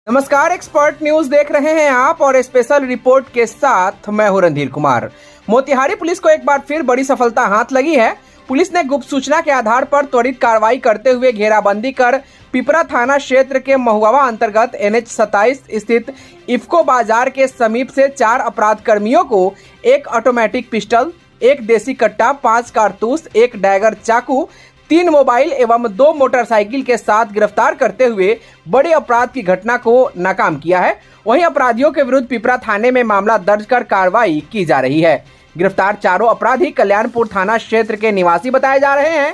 नमस्कार, expert news देख रहे हैं आप और स्पेशल रिपोर्ट के साथ मैं हूं रणधीर कुमार। मोतिहारी पुलिस को एक बार फिर बड़ी सफलता हाथ लगी है। पुलिस ने गुप्त सूचना के आधार पर त्वरित कार्रवाई करते हुए घेराबंदी कर पिपरा थाना क्षेत्र के महुआ अंतर्गत NH 27 स्थित इफ्को बाजार के समीप से 4 अपराध कर्मियों को एक ऑटोमेटिक पिस्टल, एक देसी कट्टा, 5 कारतूस, एक डैगर चाकू, 3 मोबाइल एवं 2 मोटरसाइकिल के साथ गिरफ्तार करते हुए बड़े अपराध की घटना को नाकाम किया है। वहीं अपराधियों के विरुद्ध पिपरा थाने में मामला दर्ज कर कार्रवाई की जा रही है। गिरफ्तार चारों अपराधी कल्याणपुर थाना क्षेत्र के निवासी बताए जा रहे हैं।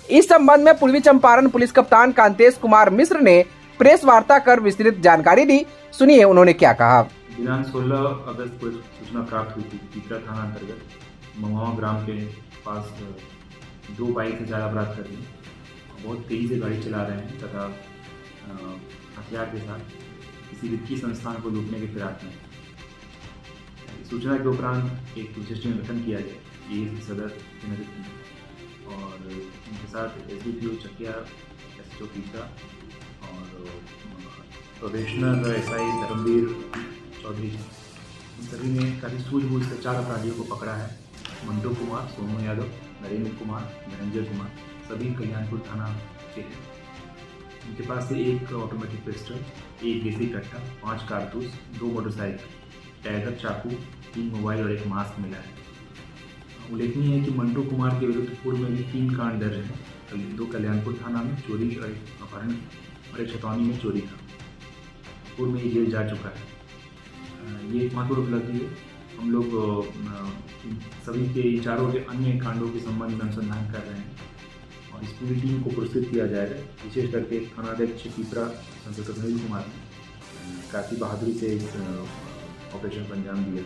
इस संबंध में पूर्वी चंपारण पुलिस कप्तान कांतेश कुमार मिश्र ने प्रेस वार्ता कर विस्तृत जानकारी दी। सुनिए उन्होंने क्या कहा। दिनांक 16 अगस्त को सूचना प्राप्त हुई थी। पिपरा थाना अंतर्गत महुआ ग्राम के पास 2 बाइक से 4 अपराध कर्मी बहुत तेज़ी से गाड़ी चला रहे हैं तथा हथियार के साथ किसी वित्तीय संस्थान को लूटने के फिराक में। सूचना के उपरांत एक विशेष टीम गठन किया गया ये सदर के नेतृत्व में और उनके साथ SDPO चकिया, SHO पिपरा और प्रोबेशनर SI धर्मवीर चौधरी, इन सभी ने काफ़ी सूझबूझ से 4 अपराधियों को पकड़ा है। मंटू कुमार, सोनू यादव, नरेंद्र कुमार, धनंजय कुमार, सभी कल्याणपुर थाना के हैं। उनके पास से एक ऑटोमेटिक पिस्टल, एक देसी कट्टा, 5 कारतूस, 2 मोटरसाइकिल, टैगर चाकू, 3 मोबाइल और 1 मास्क मिला है। उल्लेखनीय है कि मंटू कुमार के विरुद्ध पूर्व में भी 3 कांड दर्ज हैं। 2 कल्याणपुर थाना में चोरी और एक अपहरण और एक छतौनी में चोरी था। पूर्व में ये जेल जा चुका है। ये एक महत्वपूर्ण उपलब्धि है। हम लोग सभी के चारों के अन्य कांडों के संबंध में अनुसंधान कर रहे हैं और इस पूरी टीम को पुरस्कृत किया जाएगा। विशेष करके थानाध्यक्ष पिपरा संतोष अनिल कुमार ने काफ़ी बहादुरी से इस ऑपरेशन को अंजाम दिया।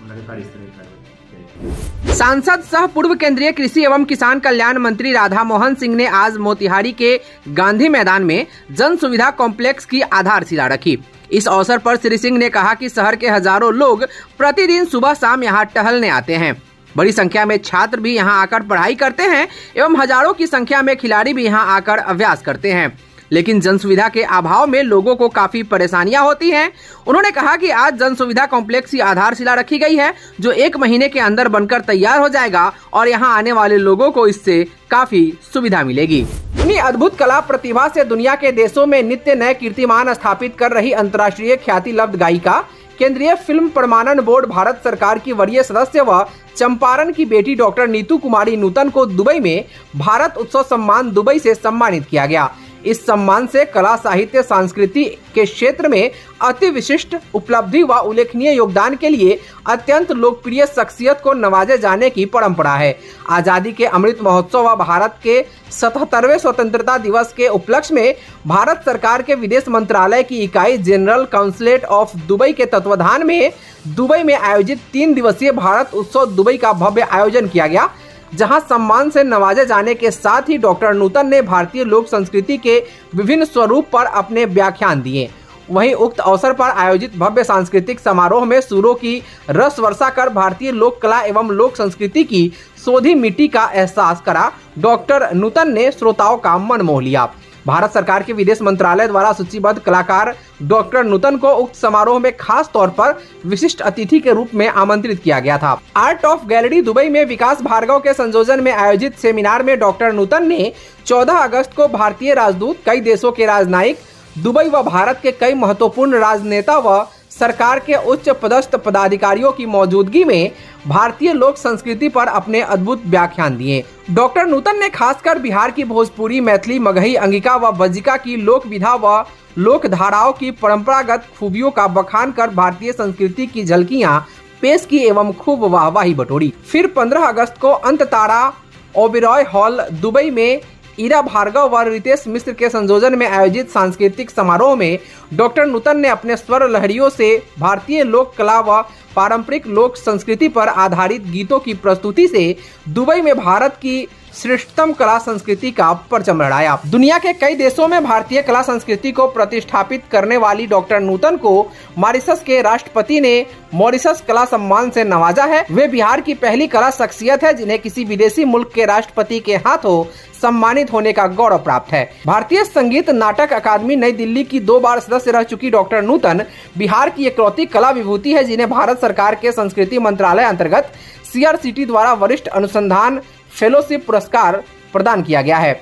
लगातार इस तरह कार्रवाई। सांसद सह पूर्व केंद्रीय कृषि एवं किसान कल्याण मंत्री राधा मोहन सिंह ने आज मोतिहारी के गांधी मैदान में जन सुविधा कॉम्प्लेक्स की आधारशिला रखी। इस अवसर पर श्री सिंह ने कहा कि शहर के हजारों लोग प्रतिदिन सुबह शाम यहां टहलने आते हैं। बड़ी संख्या में छात्र भी यहां आकर पढ़ाई करते हैं एवं हजारों की संख्या में खिलाड़ी भी यहां आकर अभ्यास करते हैं, लेकिन जन सुविधा के अभाव में लोगों को काफी परेशानियां होती हैं। उन्होंने कहा कि आज जन सुविधा कॉम्प्लेक्स की आधारशिला रखी गई है जो 1 महीने के अंदर बनकर तैयार हो जाएगा और यहां आने वाले लोगों को इससे काफी सुविधा मिलेगी। अपनी अद्भुत कला प्रतिभा से दुनिया के देशों में नित्य नए कीर्तिमान स्थापित कर रही अंतर्राष्ट्रीय ख्याति लब्ध गायिका, केंद्रीय फिल्म प्रमाणन बोर्ड भारत सरकार की वरीय सदस्य व चंपारण की बेटी डॉक्टर नीतू कुमारी नूतन को दुबई में भारत उत्सव सम्मान दुबई से सम्मानित किया गया। इस सम्मान से कला, साहित्य, संस्कृति के क्षेत्र में अति विशिष्ट उपलब्धि व उल्लेखनीय योगदान के लिए अत्यंत लोकप्रिय शख्सियत को नवाजे जाने की परंपरा है। आज़ादी के अमृत महोत्सव व भारत के 77वें स्वतंत्रता दिवस के उपलक्ष्य में भारत सरकार के विदेश मंत्रालय की इकाई जनरल काउंसिलेट ऑफ दुबई के तत्वाधान में दुबई में आयोजित 3 दिवसीय भारत उत्सव दुबई का भव्य आयोजन किया गया, जहां सम्मान से नवाजे जाने के साथ ही डॉक्टर नूतन ने भारतीय लोक संस्कृति के विभिन्न स्वरूप पर अपने व्याख्यान दिए। वहीं उक्त अवसर पर आयोजित भव्य सांस्कृतिक समारोह में सुरों की रस वर्षा कर भारतीय लोक कला एवं लोक संस्कृति की सोधी मिट्टी का एहसास करा। डॉक्टर नूतन ने श्रोताओं का मन मोह लिया। भारत सरकार के विदेश मंत्रालय द्वारा सूचीबद्ध कलाकार डॉक्टर नूतन को उक्त समारोह में खास तौर पर विशिष्ट अतिथि के रूप में आमंत्रित किया गया था। आर्ट ऑफ गैलरी दुबई में विकास भार्गव के संयोजन में आयोजित सेमिनार में डॉक्टर नूतन ने 14 अगस्त को भारतीय राजदूत, कई देशों के राजनयिक, दुबई व भारत के कई महत्वपूर्ण राजनेता व सरकार के उच्च पदस्थ पदाधिकारियों की मौजूदगी में भारतीय लोक संस्कृति पर अपने अद्भुत व्याख्यान दिए। डॉक्टर नूतन ने खासकर बिहार की भोजपुरी, मैथिली, मगही, अंगिका व बज्जिका की लोक विधा व लोक धाराओं की परंपरागत खूबियों का बखान कर भारतीय संस्कृति की झलकियां पेश की एवं खूब वाहवाही बटोरी। फिर 15 अगस्त को अंततारा ओबेरॉय हॉल दुबई में ईरा भार्गव व रितेश मिश्र के संयोजन में आयोजित सांस्कृतिक समारोह में डॉक्टर नूतन ने अपने स्वर लहरियों से भारतीय लोक कला व पारंपरिक लोक संस्कृति पर आधारित गीतों की प्रस्तुति से दुबई में भारत की श्रेष्ठतम कला संस्कृति का परचम लहराया। दुनिया के कई देशों में भारतीय कला संस्कृति को प्रतिष्ठापित करने वाली डॉक्टर नूतन को मॉरिशस के राष्ट्रपति ने मॉरिशस कला सम्मान से नवाजा है। वे बिहार की पहली कला शख्सियत है जिन्हें किसी विदेशी मुल्क के राष्ट्रपति के हाथों सम्मानित होने का गौरव प्राप्त है। भारतीय संगीत नाटक अकादमी नई दिल्ली की 2 बार सदस्य रह चुकी डॉक्टर नूतन बिहार की इकलौती कला विभूति है जिन्हें भारत सरकार के संस्कृति मंत्रालय अंतर्गत CRCT द्वारा वरिष्ठ अनुसंधान फेलोशिप पुरस्कार प्रदान किया गया है।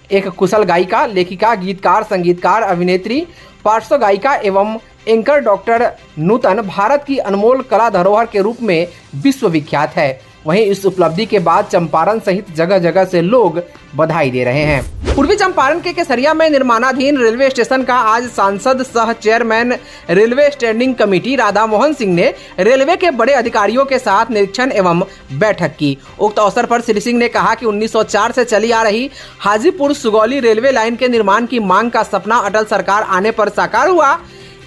एक कुशल गायिका, लेखिका, गीतकार, संगीतकार, अभिनेत्री, पार्श्व गायिका एवं एंकर डॉक्टर नूतन भारत की अनमोल कला धरोहर के रूप में विश्वविख्यात है। वहीं इस उपलब्धि के बाद चंपारण सहित जगह जगह से लोग बधाई दे रहे हैं। पूर्वी चंपारण के केसरिया में निर्माणाधीन रेलवे स्टेशन का आज सांसद सह chairman railway standing committee Radha Mohan Singh ने रेलवे के बड़े अधिकारियों के साथ निरीक्षण एवं बैठक की। उक्त अवसर पर श्री सिंह ने कहा कि 1904 से चली आ रही हाजीपुर सुगौली रेलवे लाइन के निर्माण की मांग का सपना अटल सरकार आने पर साकार हुआ।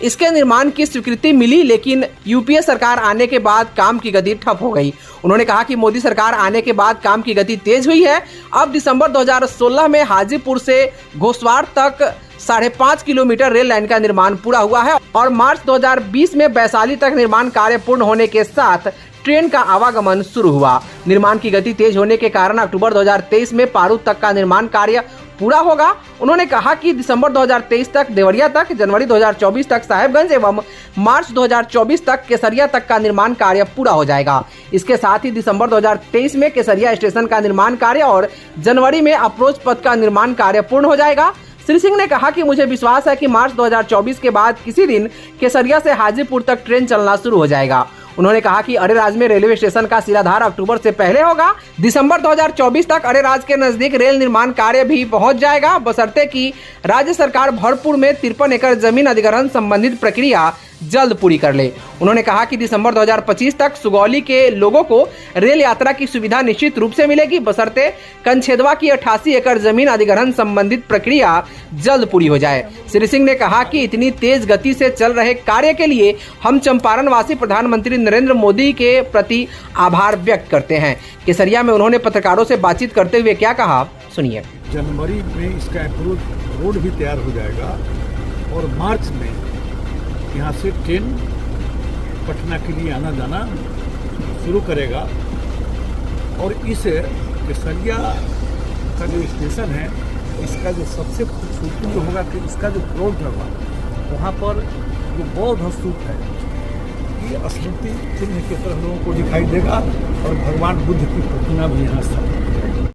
इसके निर्माण की स्वीकृति मिली, लेकिन यूपीए सरकार आने के बाद काम की गति ठप हो गई। उन्होंने कहा कि मोदी सरकार आने के बाद काम की गति तेज हुई है। अब दिसंबर 2016 में हाजीपुर से घोसवाड़ तक 5.5 किलोमीटर रेल लाइन का निर्माण पूरा हुआ है और मार्च 2020 में वैशाली तक निर्माण कार्य पूर्ण होने के साथ ट्रेन का आवागमन शुरू हुआ। निर्माण की गति तेज होने के कारण अक्टूबर 2023 में पारू तक का निर्माण कार्य पूरा होगा। उन्होंने कहा कि दिसंबर 2023 तक देवरिया तक, जनवरी 2024 तक साहेबगंज एवं मार्च 2024 तक केसरिया तक का निर्माण कार्य पूरा हो जाएगा। इसके साथ ही दिसंबर 2023 में केसरिया स्टेशन का निर्माण कार्य और जनवरी में अप्रोच पथ का निर्माण कार्य पूर्ण हो जाएगा। श्री सिंह ने कहा कि मुझे विश्वास है कि मार्च 2024 के बाद किसी दिन केसरिया से हाजीपुर तक ट्रेन चलना शुरू हो जाएगा। उन्होंने कहा कि अरेराज में रेलवे स्टेशन का शिलाधार अक्टूबर से पहले होगा। दिसंबर 2024 तक अरेराज के नजदीक रेल निर्माण कार्य भी पहुंच जाएगा, बशर्ते कि राज्य सरकार भरतपुर में 53 एकड़ जमीन अधिग्रहण संबंधित प्रक्रिया जल्द पूरी कर ले। उन्होंने कहा कि दिसंबर 2025 तक सुगौली के लोगों को रेल यात्रा की सुविधा निश्चित रूप से मिलेगी, बशर्ते कंछेदवा की 88 एकड़ जमीन अधिग्रहण संबंधित प्रक्रिया जल्द पूरी हो जाए। श्री सिंह ने कहा कि इतनी तेज गति से चल रहे कार्य के लिए हम चंपारण वासी प्रधानमंत्री नरेंद्र मोदी के प्रति आभार व्यक्त करते हैं। केसरिया में उन्होंने पत्रकारों से बातचीत करते हुए क्या कहा, सुनिए। जनवरी में इसका अप्रोच रोड भी तैयार हो जाएगा और मार्च में यहाँ से ट्रेन पटना के लिए आना जाना शुरू करेगा और इस केसरिया का जो स्टेशन है इसका जो सबसे खूबसूरती जो होगा कि इसका जो फ्रंट होगा वहाँ पर जो बौद्ध स्तूप है ये स्मृति चिन्ह के तरह लोगों को दिखाई देगा और भगवान बुद्ध की प्रतिमा भी यहाँ स्थापित